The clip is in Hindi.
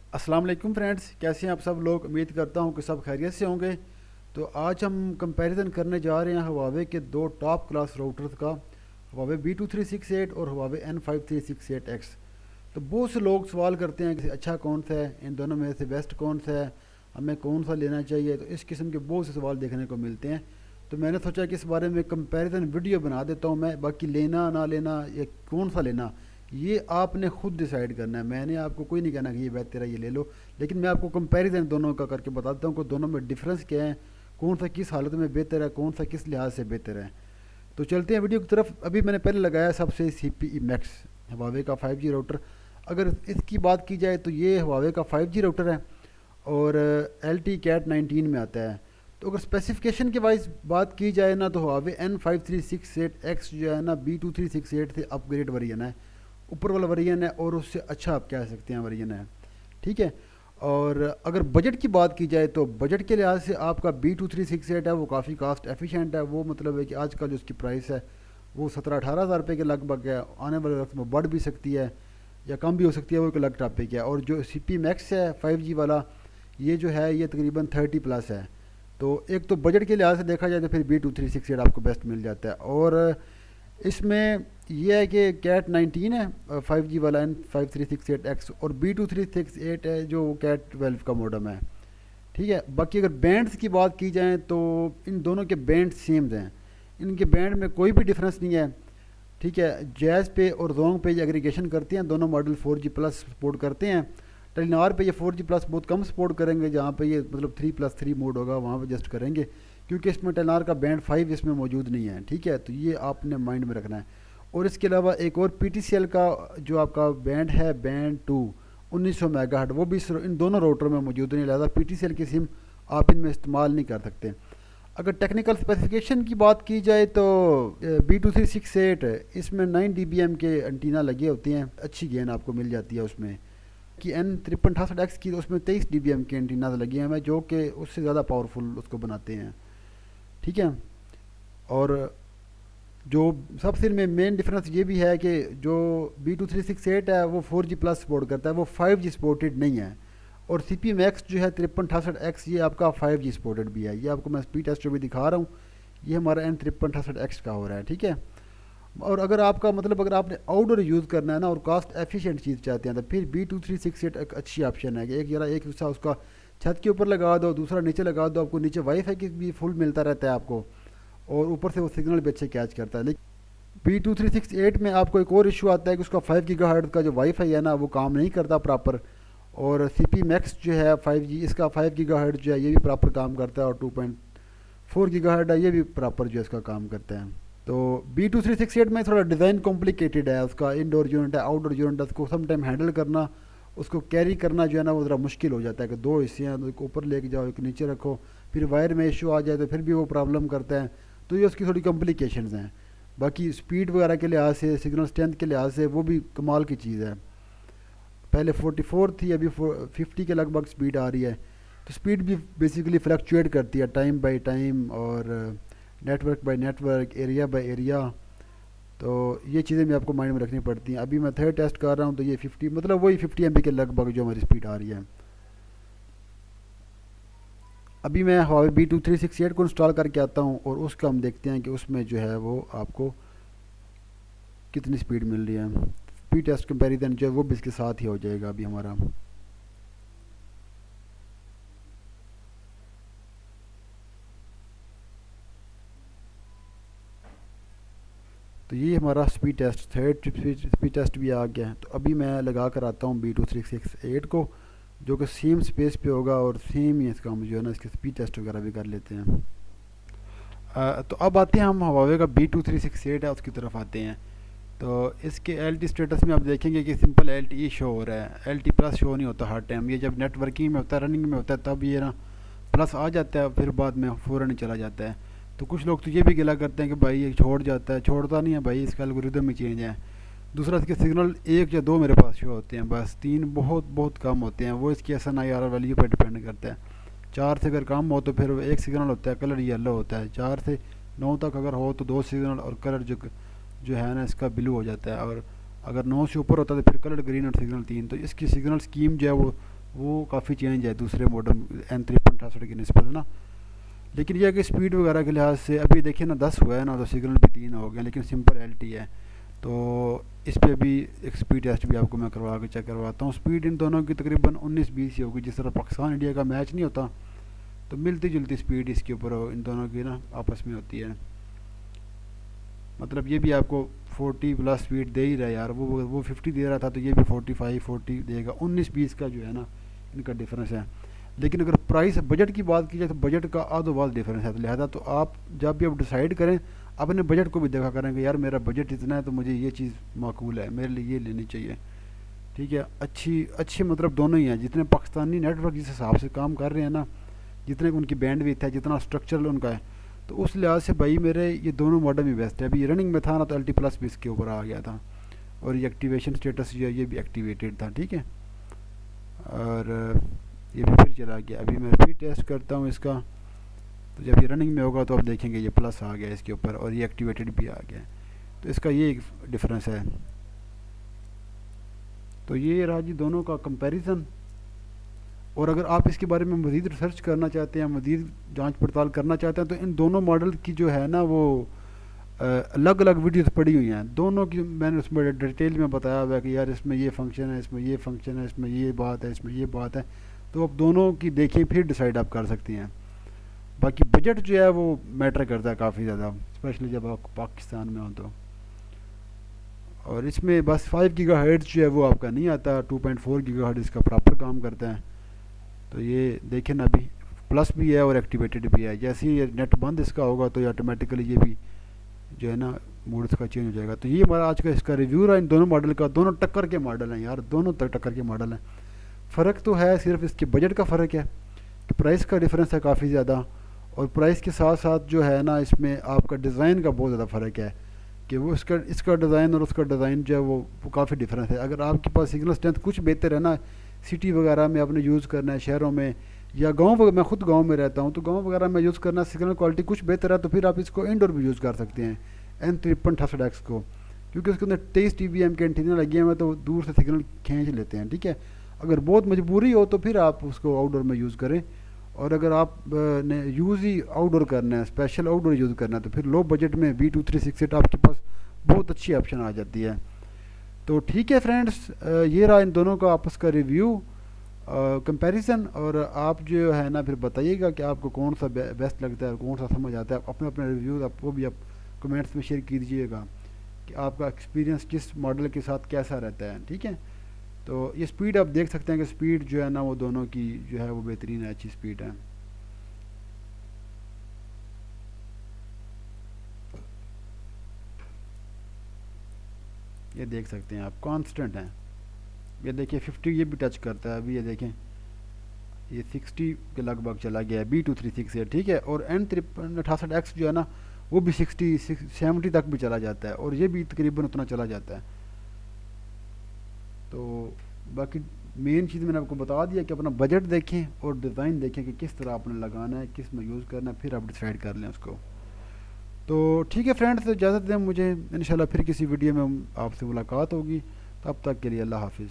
अस्सलाम वालेकुम फ्रेंड्स, कैसे हैं आप सब लोग। उम्मीद करता हूं कि सब खैरियत से होंगे। तो आज हम कंपैरिजन करने जा रहे हैं हवावे के दो टॉप क्लास राउटर्स का, हवावे B2368 और हवावे N5368X। तो बहुत से लोग सवाल करते हैं कि अच्छा कौन सा है, इन दोनों में से बेस्ट कौन सा है, हमें कौन सा लेना चाहिए। तो इस किस्म के बहुत से सवाल देखने को मिलते हैं। तो मैंने सोचा कि इस बारे में कंपैरिजन वीडियो बना देता हूँ मैं। बाकी लेना ना लेना या कौन सा लेना, ये आपने खुद डिसाइड करना है। मैंने आपको कोई नहीं कहना कि ये बेहतर है ये ले लो, लेकिन मैं आपको कंपैरिजन दोनों का करके बताता हूँ कि दोनों में डिफरेंस क्या है, कौन सा किस हालत में बेहतर है, कौन सा किस लिहाज से बेहतर है। तो चलते हैं वीडियो की तरफ। अभी मैंने पहले लगाया सबसे CPE मैक्स, हवावे का 5G राउटर। अगर इसकी बात की जाए तो ये हवावे का 5G राउटर है और LT कैट 19 में आता है। तो अगर स्पेसिफिकेशन के वाइज बात की जाए ना, तो हवावे N5368X जो है ना, B2368 से अपग्रेड वर्जन है, ऊपर वाला वर्जन है, और उससे अच्छा आप कह सकते हैं वर्जन है। ठीक है। और अगर बजट की बात की जाए तो बजट के लिहाज से आपका B2368 है वो काफ़ी कास्ट एफिशिएंट है। वो मतलब है कि आज का जो उसकी प्राइस है वो 17-18 हज़ार रुपये के लगभग है। आने वाले वक्त में बढ़ भी सकती है या कम भी हो सकती है, वो एक अलग टॉपिक है। और जो CP मैक्स है 5G वाला, ये जो है ये तकरीबन 30+ है। तो एक तो बजट के लिहाज से देखा जाए तो फिर B2368 आपको बेस्ट मिल जाता है। और इसमें यह है कि कैट 19 है 5G वाला N5368X, और B2368 है जो कैट 12 का मॉडम है। ठीक है। बाकी अगर बैंड्स की बात की जाए तो इन दोनों के बैंड सेम हैं, इनके बैंड में कोई भी डिफरेंस नहीं है। ठीक है। जैज़ पे और जोंग पे ये एग्रीगेशन करते हैं, दोनों मॉडल 4G+ सपोर्ट करते हैं। टेलीनॉर पे ये 4G+ बहुत कम सपोर्ट करेंगे, जहाँ पे ये मतलब 3+3 मोड होगा वहाँ पे जस्ट करेंगे, क्योंकि इसमें टेलीनॉर का बैंड 5 इसमें मौजूद नहीं है। ठीक है। तो ये आपने माइंड में रखना है। और इसके अलावा एक और PTCL का जो आपका बैंड है, बैंड 2 1900 मेगाहर्ट्ज़, वो भी इन दोनों राउटर में मौजूद नहीं, लिहाजा PTCL की सिम आप इनमें इस्तेमाल नहीं कर सकते। अगर टेक्निकल स्पेसिफिकेशन की बात की जाए तो B2368 इसमें 9 dBm के एंटीना लगे होते हैं, अच्छी गेन आपको मिल जाती है उसमें। कि N5368X की तो उसमें 23 dBm के एंटीना लगे हैं, जो कि उससे ज़्यादा पावरफुल उसको बनाते हैं। ठीक है। और जो सबसे में मेन डिफरेंस ये भी है कि जो B2368 है वो 4G+ सपोर्ट करता है, वो 5G सपोर्टेड नहीं है। और CP मैक्स जो है 5368X, ये आपका 5G सपोर्टेड भी है। ये आपको मैं स्पीड टेस्ट भी दिखा रहा हूँ, ये हमारा N5368X का हो रहा है। ठीक है। और अगर आपका मतलब अगर आपने आउटडोर यूज़ करना है ना और कास्ट एफिशिएंट चीज़ चाहते हैं, तो फिर B2368 एक अच्छी ऑप्शन है कि एक जरा एक हिस्सा उसका छत के ऊपर लगा दो, दूसरा नीचे लगा दो, आपको नीचे वाईफाई की भी फुल मिलता रहता है आपको, और ऊपर से वो सिग्नल भी अच्छे कैच करता है। लेकिन B2368 में आपको एक और इशू आता है कि उसका 5 GHz का जो वाईफाई है ना वो काम नहीं करता प्रॉपर। और CP मैक्स जो है 5G, इसका 5 GHz जो है ये भी प्रॉपर काम करता है, और 2.4 GHz है ये भी प्रॉपर जो है इसका काम करता है। तो B2368 में थोड़ा डिज़ाइन कॉम्प्लिकेटेड है, उसका इंडोर यूनिट है, आउटडोर यूनिट है, उसको सम टाइम हैंडल करना, उसको कैरी करना जो है ना वो ज़रा मुश्किल हो जाता है कि दो हिस्से हैं, एक ऊपर लेके जाओ एक नीचे रखो, फिर वायर में इशू आ जाए तो फिर भी वो प्रॉब्लम करता है। तो ये उसकी थोड़ी कॉम्प्लिकेशंस हैं। बाकी स्पीड वगैरह के लिहाज से, सिग्नल स्ट्रेंथ के लिहाज से वो भी कमाल की चीज़ है। पहले 44 थी, अभी 50 के लगभग स्पीड आ रही है। तो स्पीड भी बेसिकली फ्लक्चुएट करती है टाइम बाय टाइम, और network by network, area by area. तो ये चीज़ें भी आपको माइंड में रखनी पड़ती हैं। अभी मैं थर्ड टेस्ट कर रहा हूँ तो ये 50 मतलब वही 50 MB के लगभग जो हमारी स्पीड आ रही है। अभी मैं Huawei B2368 को इंस्टॉल करके आता हूँ और उसका हम देखते हैं कि उसमें जो है वो आपको कितनी स्पीड मिल रही है। स्पीड टेस्ट कंपैरिजन जो है वो भी इसके साथ ही हो जाएगा अभी हमारा। तो ये हमारा speed test, third speed test भी आ गया है। तो अभी मैं लगा कर आता हूँ B2368 को, जो कि सेम स्पेस पे होगा, और सेम ही इसका हम जो है ना इसके स्पीड टेस्ट वगैरह भी कर लेते हैं। तो अब आते हैं हम Huawei का B2368 है उसकी तरफ आते हैं। तो इसके LT स्टेटस में आप देखेंगे कि सिंपल LTE शो हो रहा है, LT+ शो नहीं होता हर टाइम। ये जब नेटवर्किंग में होता है, रनिंग में होता है, तब ये ना प्लस आ जाता है, फिर बाद में फ़ौरन चला जाता है। तो कुछ लोग तो ये भी गिला करते हैं कि भाई ये छोड़ जाता है, छोड़ता नहीं है भाई, इसका एल्गोरिदम ही चेंज है। दूसरा, इसके सिग्नल 1 या 2 मेरे पास शो होते हैं, बस 3 बहुत बहुत कम होते हैं। वो इसकी SNIR वैल्यू पर डिपेंड करता है। 4 से अगर कम हो तो फिर एक सिग्नल होता है, कलर येलो होता है। 4 से 9 तक अगर हो तो 2 सिग्नल, और कलर जो है ना इसका ब्लू हो जाता है। और अगर 9 से ऊपर होता है तो फिर कलर ग्रीन और सिग्नल 3। तो इसकी सिग्नल स्कीम जो है वो वो काफ़ी चेंज है दूसरे मॉडल N5368 की निस्बत ना। लेकिन यह है कि स्पीड वगैरह के लिहाज से अभी देखिए ना 10 हुआ है ना, तो सिग्नल भी 3 हो गया, लेकिन सिंपल LT है। तो इस पे भी एक स्पीड टेस्ट भी आपको मैं करवा के चेक करवाता हूँ। स्पीड इन दोनों की तकरीबन 19-20 ही होगी। जिस तरह पाकिस्तान इंडिया का मैच नहीं होता, तो मिलती जुलती स्पीड इसके ऊपर इन दोनों की ना आपस में होती है। मतलब ये भी आपको 40 प्लस स्पीड दे ही रहा है यार, वो 50 दे रहा था, तो ये भी 45-40 देगा। 19-20 का जो है ना इनका डिफरेंस है। लेकिन अगर प्राइस बजट की बात की जाए तो बजट का आधो वाल डिफरेंस है। तो लिहाजा तो आप जब भी आप डिसाइड करें, अपने बजट को भी देखा करें कि यार मेरा बजट इतना है, तो मुझे ये चीज़ माकूल है, मेरे लिए ये लेनी चाहिए। ठीक है, अच्छी अच्छी मतलब दोनों ही हैं। जितने पाकिस्तानी नेटवर्क जिस हिसाब से काम कर रहे हैं ना, जितने उनकी बैंडविड्थ है, जितना स्ट्रक्चर उनका है, तो उस लिहाज से भाई मेरे ये दोनों मॉडल भी बेस्ट है। अभी रनिंग में था ना, तो LT प्लस भी इसके ऊपर आ गया था, और ये एक्टिवेशन स्टेटस जो है ये भी एक्टिवेटेड था। ठीक है, और ये भी फिर चला गया। अभी मैं फिर टेस्ट करता हूँ इसका, तो जब ये रनिंग में होगा तो आप देखेंगे ये प्लस आ गया इसके ऊपर, और ये एक्टिवेटेड भी आ गया। तो इसका ये एक डिफरेंस है। तो ये रहा जी दोनों का कंपैरिजन। और अगर आप इसके बारे में मज़ीद रिसर्च करना चाहते हैं, मज़ीद जांच पड़ताल करना चाहते हैं, तो इन दोनों मॉडल की जो है ना वो अलग अलग वीडियोस पड़ी हुई हैं। दोनों की मैंने उसमें डिटेल में बताया हुआ है कि यार इसमें ये फंक्शन है, इसमें ये फंक्शन है, इसमें ये बात है, इसमें ये बात है। तो आप दोनों की देखें, फिर डिसाइड आप कर सकती हैं। बाकी बजट जो है वो मैटर करता है काफ़ी ज़्यादा, स्पेशली जब आप पाकिस्तान में हो तो। और इसमें बस 5 गीगाहर्ट्ज़ जो है वो आपका नहीं आता, 2.4 गीगाहर्ट्ज़ इसका प्रॉपर काम करता है। तो ये देखें ना, अभी प्लस भी है और एक्टिवेटेड भी है। जैसे ही ये नेट बंद इसका होगा तो ये ऑटोमेटिकली ये भी जो है ना मूड इसका चेंज हो जाएगा। तो ये हमारा आज का इसका रिव्यू रहा इन दोनों मॉडल का। दोनों टक्कर के मॉडल हैं यार, दोनों टक्कर के मॉडल हैं। फ़र्क तो है, सिर्फ इसके बजट का फ़र्क है कि प्राइस का डिफरेंस है काफ़ी ज़्यादा। और प्राइस के साथ साथ जो है ना इसमें आपका डिज़ाइन का बहुत ज़्यादा फ़र्क है कि वो इसका डिज़ाइन और उसका डिज़ाइन जो है वो काफ़ी डिफरेंस है। अगर आपके पास सिग्नल स्ट्रेंथ कुछ बेहतर है ना, सिटी वगैरह में आपने यूज़ करना है, शहरों में या गांव, मैं खुद गांव में रहता हूँ, तो गांव वगैरह में यूज़ करना सिग्नल क्वालिटी कुछ बेहतर है, तो फिर आप इसको इंडोर भी यूज़ कर सकते हैं N5368X को, क्योंकि उसके अंदर 23 TBM के एंटीना लगे हुए हैं, तो दूर से सिग्नल खींच लेते हैं। ठीक है, अगर बहुत मजबूरी हो तो फिर आप उसको आउटडोर में यूज़ करें। और अगर आप ने यूज़ ही आउटडोर करना है, स्पेशल आउटडोर यूज़ करना है, तो फिर लो बजट में B2368 आपके पास बहुत अच्छी ऑप्शन आ जाती है। तो ठीक है फ्रेंड्स, ये रहा इन दोनों का आपस का रिव्यू कंपैरिजन। और आप जो है ना फिर बताइएगा कि आपको कौन सा बेस्ट लगता है और कौन सा समझ आता है। अपने अपने रिव्यूज़ आपको भी आप कमेंट्स में शेयर कीजिएगा कि आपका एक्सपीरियंस किस मॉडल के साथ कैसा रहता है। ठीक है, तो ये स्पीड आप देख सकते हैं कि स्पीड जो है ना वो दोनों की जो है वो बेहतरीन है, अच्छी स्पीड है। ये देख सकते हैं आप, कांस्टेंट है। ये देखिए 50 ये भी टच करता है। अभी ये देखें, ये 60 के लगभग चला गया है B2368 है। ठीक है, और N5368X जो है ना वो भी 60-70 तक भी चला जाता है, और ये भी तकरीबन उतना चला जाता है। तो बाकी मेन चीज़ मैंने आपको बता दिया कि अपना बजट देखें और डिज़ाइन देखें कि किस तरह आपने लगाना है, किस में यूज़ करना है, फिर आप डिसाइड कर लें उसको। तो ठीक है फ्रेंड्स, तो इजाज़त दें मुझे, इंशाल्लाह फिर किसी वीडियो में आपसे मुलाकात होगी। तब तक के लिए अल्लाह हाफिज़।